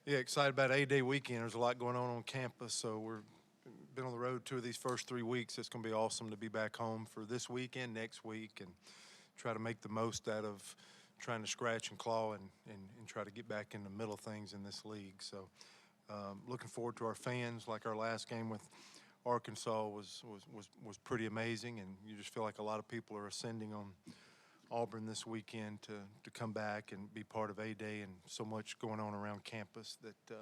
Yeah, excited about A-Day weekend. There's a lot going on campus, so we're been on the road 2 of these first 3 weeks. It's going to be awesome to be back home for this weekend, next week, and try to make the most out of trying to scratch and claw and try to get back in the middle of things in this league. So looking forward to our fans. Like our last game with Arkansas was pretty amazing, and you just feel like a lot of people are ascending on Auburn this weekend to come back and be part of A-Day, and so much going on around campus that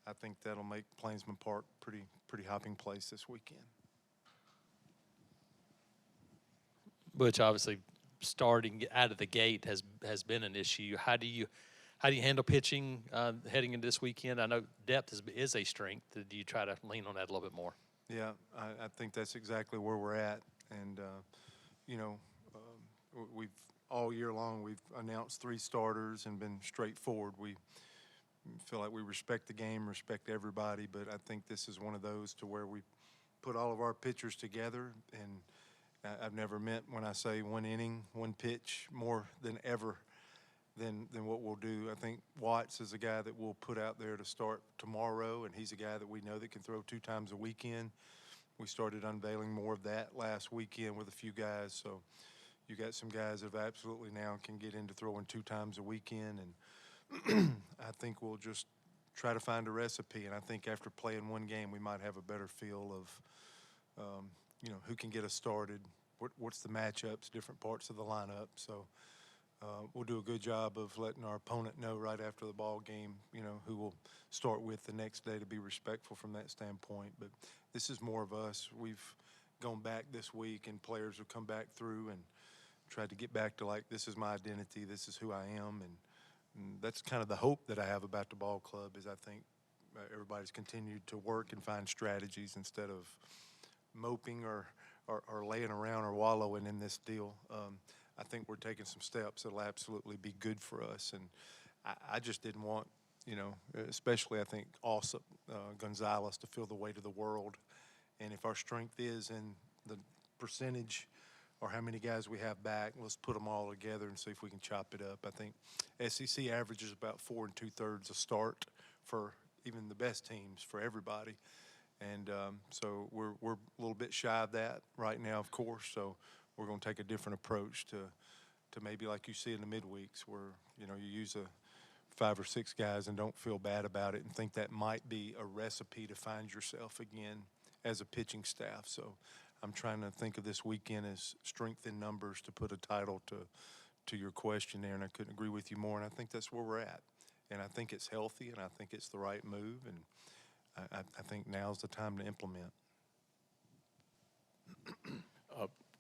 I think that'll make Plainsman Park pretty hopping place this weekend. Butch, obviously, starting out of the gate has been an issue. How do you handle pitching heading into this weekend? I know depth is a strength. Do you try to lean on that a little bit more? Yeah, I think that's exactly where we're at, and you know, we've all year long we've announced 3 starters and been straightforward. We feel like we respect the game, respect everybody, but I think this is one of those to where we put all of our pitchers together, and I've never meant when I say 1 inning, 1 pitch more than ever than what we'll do. I think Watts is a guy that we'll put out there to start tomorrow, and he's a guy that we know that can throw 2 times a weekend. We started unveiling more of that last weekend with a few guys, so you got some guys that have absolutely now can get into throwing 2 times a weekend, and I think we'll just try to find a recipe. And I think after playing 1 game, we might have a better feel of, who can get us started, what's the matchups, different parts of the lineup. So we'll do a good job of letting our opponent know right after the ball game, who we'll start with the next day to be respectful from that standpoint. But this is more of us. We've gone back this week, and players have come back through and tried to get back to, like, this is my identity, this is who I am, and that's kind of the hope that I have about the ball club is I think everybody's continued to work and find strategies instead of moping or laying around or wallowing in this deal. I think we're taking some steps that'll absolutely be good for us, and I just didn't want, especially I think also Gonzalez to feel the weight of the world, and if our strength is in the percentage or how many guys we have back, let's put them all together and see if we can chop it up. I think SEC averages about 4 2/3 a start for even the best teams for everybody. And so we're a little bit shy of that right now, of course. So we're going to take a different approach to maybe like you see in the midweeks where, you use 5 or 6 guys and don't feel bad about it and think that might be a recipe to find yourself again as a pitching staff. So I'm trying to think of this weekend as strength in numbers to put a title to your question there, and I couldn't agree with you more, and I think that's where we're at. And I think it's healthy, and I think it's the right move, and I think now's the time to implement.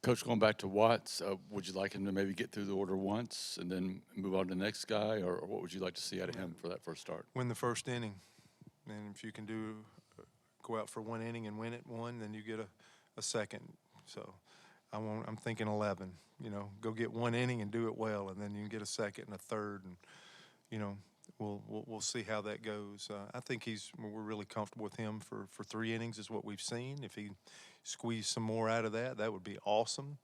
Coach, going back to Watts, would you like him to maybe get through the order once and then move on to the next guy, or what would you like to see out of him for that first start? Win the first inning, and if you can go out for 1 inning and win it 1, then you get a second. So I'm thinking 11. Go get 1 inning and do it well, and then you can get a second and a third, and we'll see how that goes. I think we're really comfortable with him for 3 innings is what we've seen. If he squeeze some more out of that would be awesome.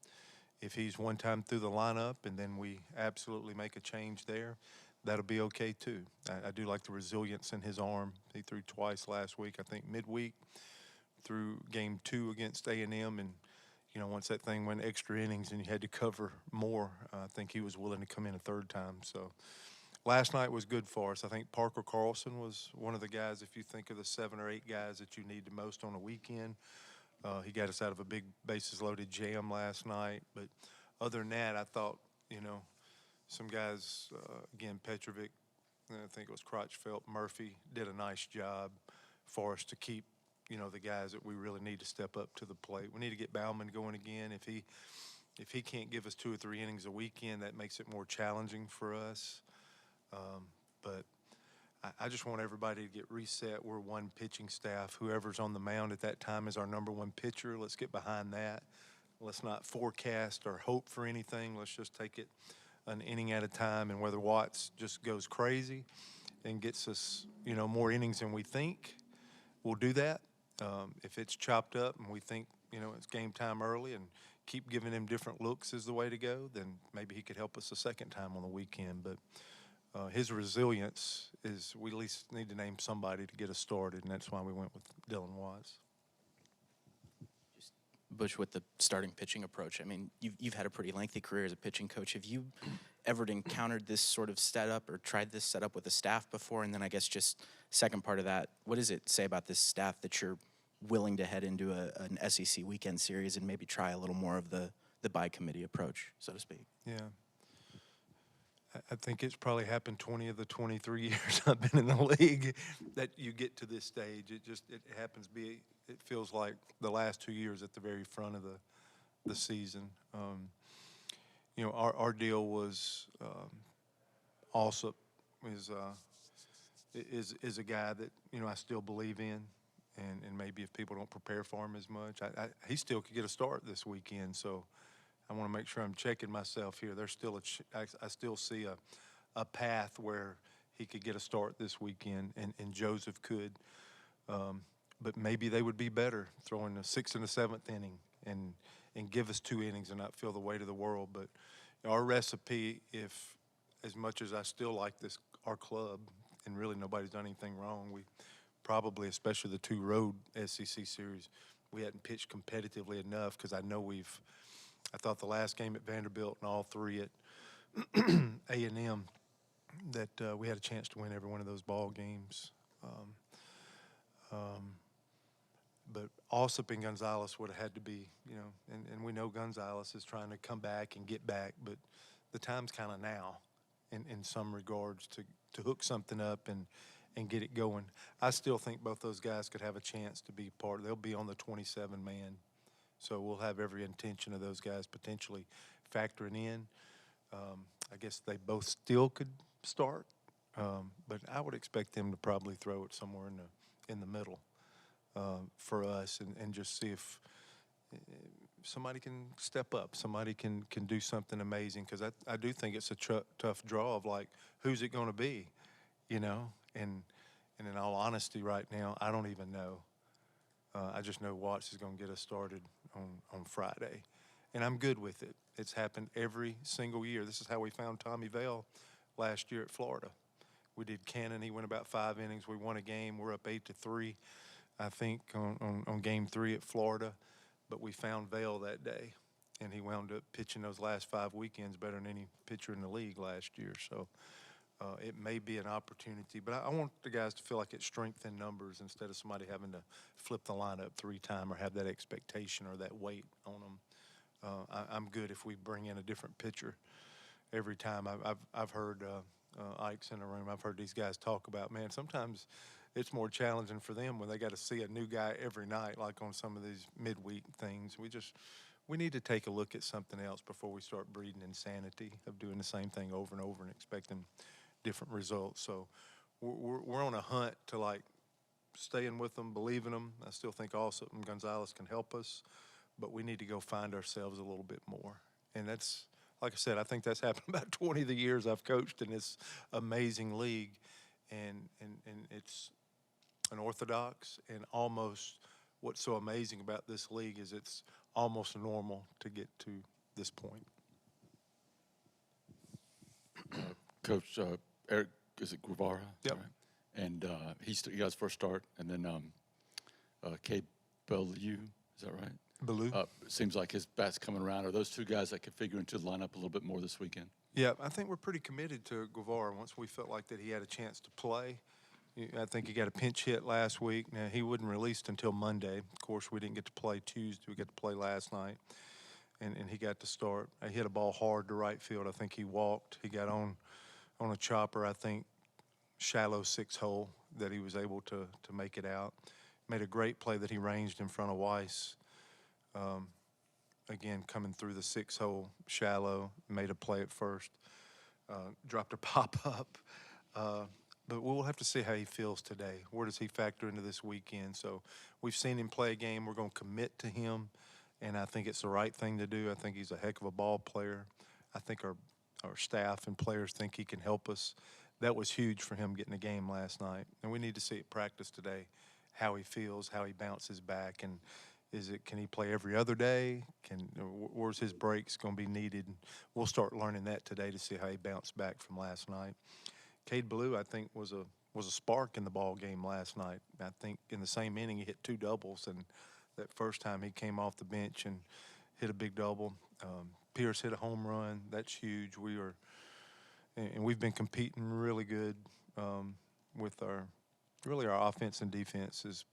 If he's one time through the lineup and then we absolutely make a change there, that'll be okay too. I do like the resilience in his arm. He threw twice last week, I think midweek, through game 2 against A&M, and once that thing went extra innings and you had to cover more, I think he was willing to come in a third time. So last night was good for us. I think Parker Carlson was one of the guys, if you think of the 7 or 8 guys that you need the most on a weekend. He got us out of a big bases-loaded jam last night. But other than that, I thought, some guys, again, Petrovic, I think it was Crotchfeld, Murphy, did a nice job for us to keep, the guys that we really need to step up to the plate. We need to get Bauman going again. If he can't give us 2 or 3 innings a weekend, that makes it more challenging for us. But I just want everybody to get reset. We're one pitching staff. Whoever's on the mound at that time is our number 1 pitcher. Let's get behind that. Let's not forecast or hope for anything. Let's just take it an inning at a time. And whether Watts just goes crazy and gets us, more innings than we think, we'll do that. If it's chopped up and we think, it's game time early and keep giving him different looks is the way to go, then maybe he could help us a second time on the weekend. But his resilience is, we at least need to name somebody to get us started, and that's why we went with Dylan Watts. Butch, with the starting pitching approach, I mean, you've had a pretty lengthy career as a pitching coach. Have you ever encountered this sort of setup or tried this setup with the staff before? And then I guess just second part of that, what does it say about this staff that you're willing to head into an SEC weekend series and maybe try a little more of the by committee approach, so to speak? Yeah. I think it's probably happened 20 of the 23 years I've been in the league that you get to this stage. It happens to be, it feels like the last 2 years at the very front of the season. You know, our deal was also is a guy that, you know, I still believe in, and maybe if people don't prepare for him as much, he still could get a start this weekend. So I want to make sure I'm checking myself here. There's still I still see a path where he could get a start this weekend, and Joseph could. But maybe they would be better throwing the 6th and the 7th inning and give us 2 innings and not feel the weight of the world. But our recipe, if as much as I still like our club, and really nobody's done anything wrong, we probably, especially the 2 road SEC series, we hadn't pitched competitively enough, because I know I thought the last game at Vanderbilt and all 3 at A&M that we had a chance to win every one of those ball games. But Alsop and Gonzalez would have had to be, you know, and we know Gonzalez is trying to come back and get back, but the time's kind of now in some regards to hook something up and get it going. I still think both those guys could have a chance to be part. They'll be on the 27-man. So we'll have every intention of those guys potentially factoring in. I guess they both still could start, but I would expect them to probably throw it somewhere in the middle for us, and just see if somebody can step up, somebody can do something amazing. Because I do think it's a tough draw of, like, who's it going to be, you know? And in all honesty, right now, I don't even know. I just know Watts is going to get us started on Friday, and I'm good with it. It's happened every single year. This is how we found Tommy Vale last year at Florida. We did Cannon. He went about 5 innings. We won a game. We're up 8-3, I think, on game 3 at Florida. But we found Vale that day, and he wound up pitching those last 5 weekends better than any pitcher in the league last year. So it may be an opportunity, but I want the guys to feel like it's strength in numbers instead of somebody having to flip the lineup 3 times or have that expectation or that weight on them. I'm good if we bring in a different pitcher every time. I've heard Ike's in the room. I've heard these guys talk about, man, sometimes it's more challenging for them when they got to see a new guy every night, like on some of these midweek things. We need to take a look at something else before we start breeding insanity of doing the same thing over and over and expecting different results. So we're on a hunt to, like, staying with them, believing them. I still think also Gonzalez can help us, but we need to go find ourselves a little bit more. And that's, like I said, I think that's happened about 20 of the years I've coached in this amazing league. And it's unorthodox, and almost what's so amazing about this league is it's almost normal to get to this point. Coach Eric, is it Guevara? Yep. Right. And he got his first start, and then Cade Bellew, is that right? Bellew? It seems like his bat's coming around. Are those 2 guys that could figure into the lineup a little bit more this weekend? Yeah, I think we're pretty committed to Guevara once we felt like that he had a chance to play. I think he got a pinch hit last week. Now, he wasn't released until Monday. Of course, we didn't get to play Tuesday. We got to play last night, and he got to start. He hit a ball hard to right field. I think he walked. He got on a chopper, I think, shallow 6-hole that he was able to make it out. Made a great play that he ranged in front of Weiss. Again, coming through the 6-hole shallow, made a play at first. Dropped a pop-up. But we'll have to see how he feels today. Where does he factor into this weekend? So we've seen him play a game. We're going to commit to him, and I think it's the right thing to do. I think he's a heck of a ball player. I think our staff and players think he can help us. That was huge for him getting a game last night. And we need to see at practice today how he feels, how he bounces back, and can he play every other day? Where's his breaks going to be needed? We'll start learning that today to see how he bounced back from last night. Cade Ballou, I think, was a spark in the ball game last night. I think in the same inning he hit 2 doubles, and that first time he came off the bench and hit a big double. Pierce hit a home run. That's huge. We've been competing really good with our offense and defense is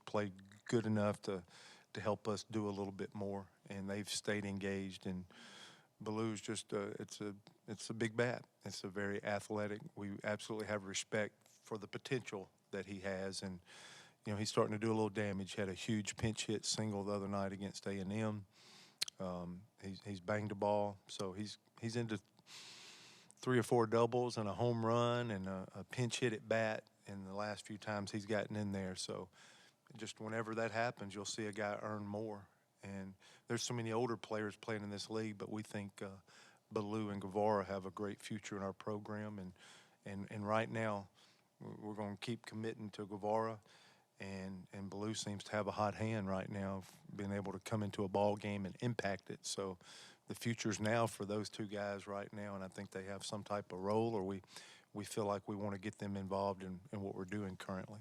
played good enough to help us do a little bit more, and they've stayed engaged. And Ballou's just it's a big bat. It's a very athletic. We absolutely have respect for the potential that he has, and he's starting to do a little damage. Had a huge pinch hit single the other night against A&M. He's banged the ball, so he's into 3 or 4 doubles and a home run and a pinch hit at bat in the last few times he's gotten in there. So just whenever that happens, you'll see a guy earn more. And there's so many older players playing in this league, but we think Ballou and Guevara have a great future in our program. And right now, we're going to keep committing to Guevara. And Ballou seems to have a hot hand right now of being able to come into a ball game and impact it. So the future's now for those 2 guys right now, and I think they have some type of role, or we feel like we want to get them involved in what we're doing currently.